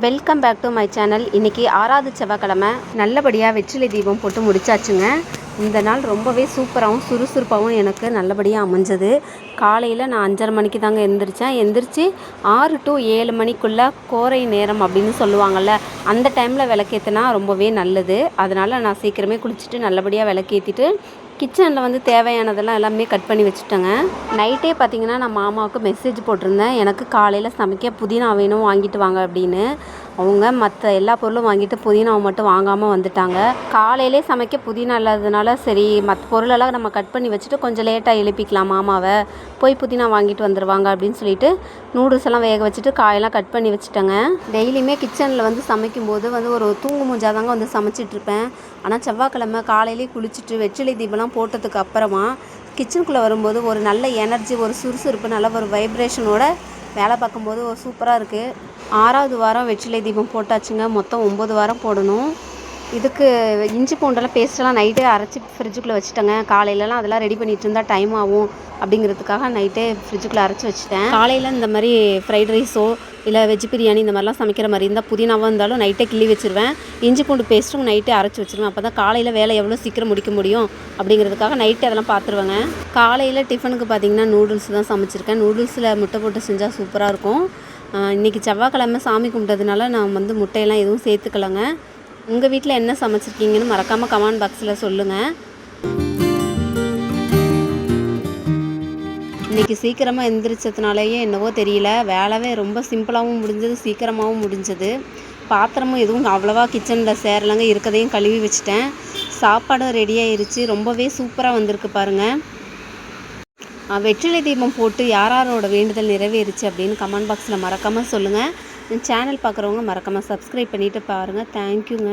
Welcome back to my channel. இன்றைக்கி 6வது செவ்வாய்க்கிழமை நல்லபடியாக வெற்றிலை தீபம் போட்டு முடிச்சாச்சுங்க. இந்த நாள் ரொம்பவே சூப்பராகவும் சுறுசுறுப்பாகவும் எனக்கு நல்லபடியாக அமைஞ்சது. காலையில் நான் 5:30 மணிக்கு தாங்க எந்திரிச்சு 6 to 7 மணிக்குள்ளே கோரை நேரம் அப்படின்னு சொல்லுவாங்கள்ல, அந்த டைமில் விளக்கேற்றினா ரொம்பவே நல்லது. அதனால் நான் சீக்கிரமே குளிச்சுட்டு நல்லபடியாக விளக்கேற்றிட்டு கிச்சனில் தேவையானதெல்லாம் எல்லாமே கட் பண்ணி வச்சுட்டேங்க. நைட்டே பார்த்திங்கன்னா நான் மாமாவுக்கு மெசேஜ் போட்டிருந்தேன், எனக்கு காலையில் சமைக்க புதினா வேணும் வாங்கிட்டு வாங்க அப்படின்னு. அவங்க மற்ற எல்லா பொருளும் வாங்கிட்டு புதினாவை மட்டும் வாங்காமல் வந்துட்டாங்க. காலையிலே சமைக்க புதினா இல்லாததுனால சரி மற்ற பொருளெல்லாம் நம்ம கட் பண்ணி வச்சுட்டு கொஞ்சம் லேட்டாக எழுப்பிக்கலாம் மாமாவை, போய் புதினா வாங்கிட்டு வந்துடுவாங்க அப்படின்னு சொல்லிட்டு நூடுல்ஸ் எல்லாம் வேக வச்சுட்டு காயெல்லாம் கட் பண்ணி வச்சுட்டேங்க. டெய்லியுமே கிச்சனில் சமைக்கும்போது ஒரு தூங்கு மூஞ்சாதாங்க சமைச்சிட்ருப்பேன். ஆனால் செவ்வாய்க்கிழமை காலையிலே குளிச்சுட்டு வெற்றிலை தீபம்லாம் போட்டதுக்கு அப்புறமா கிச்சனுக்குள்ளே வரும்போது ஒரு நல்ல எனர்ஜி, ஒரு சுறுசுறுப்பு, நல்ல ஒரு வைப்ரேஷனோட வேலை பார்க்கும்போது ஒரு சூப்பராக இருக்குது. 6வது வாரம் வெற்றிலை தீபம் போட்டாச்சுங்க. மொத்தம் 9 வாரம் போடணும். இதுக்கு இஞ்சி பூண்டெல்லாம் பேஸ்ட்டெல்லாம் நைட்டே அரைச்சி ஃப்ரிட்ஜுக்குள்ளே வச்சுட்டேங்க. காலையிலலாம் அதெல்லாம் ரெடி பண்ணிகிட்டு இருந்தால் டைம் ஆகும் அப்படிங்கிறதுக்காக நைட்டே ஃப்ரிட்ஜுக்குள்ளே அரைச்சி வச்சுட்டேன். காலையில் இந்த மாதிரி ஃப்ரைட் ரைஸோ இல்லை வெஜ் பிரியாணி இந்த மாதிரிலாம் சமைக்கிற மாதிரி இருந்தால் புதினாவாக இருந்தாலும் நைட்டே கிள்ளி வச்சுருவேன். இஞ்சி பூண்டு பேஸ்ட்டும் நைட்டே அரைச்சி வச்சுருவேன். அப்போ தான் காலையில் வேலை எவ்வளோ சீக்கிரம் முடிக்க முடியும் அப்படிங்கிறதுக்காக நைட்டே அதெல்லாம் பார்த்துருவேங்க. காலையில் டிஃபனுக்கு பார்த்திங்கன்னா நூடுல்ஸ் தான் சமைச்சிருக்கேன். நூடுல்ஸில் முட்டை போட்டு செஞ்சால் சூப்பராக இருக்கும். இன்றைக்கி செவ்வாய்க்கிழமை சாமி கும்பிட்டதுனால நான் முட்டையெல்லாம் எதுவும் சேர்த்துக்கலங்க. உங்கள் வீட்டில் என்ன சமைச்சிருக்கீங்கன்னு மறக்காமல் கமெண்ட் பாக்ஸில் சொல்லுங்கள். இன்றைக்கி சீக்கிரமாக எந்திரிச்சதுனாலேயே என்னவோ தெரியல, வேலைவே ரொம்ப சிம்பிளாகவும் முடிஞ்சது, சீக்கிரமாகவும் முடிஞ்சது. பாத்திரமும் எதுவும் அவ்வளோவா கிச்சனில் சேரலைங்க, இருக்கதையும் கழுவி வச்சுட்டேன். சாப்பாடும் ரெடி ஆயிருச்சு. ரொம்பவே சூப்பராக வந்திருக்கு பாருங்கள். வெற்றிலை தீபம் போட்டு யாரோட வேண்டுதல் நிறைவேறுச்சு அப்படின்னு கமெண்ட் பாக்ஸில் மறக்காமல் சொல்லுங்கள். சேனல் பார்க்குறவங்க மறக்காமல் சப்ஸ்கிரைப் பண்ணிவிட்டு பாருங்கள். தேங்க்யூங்க.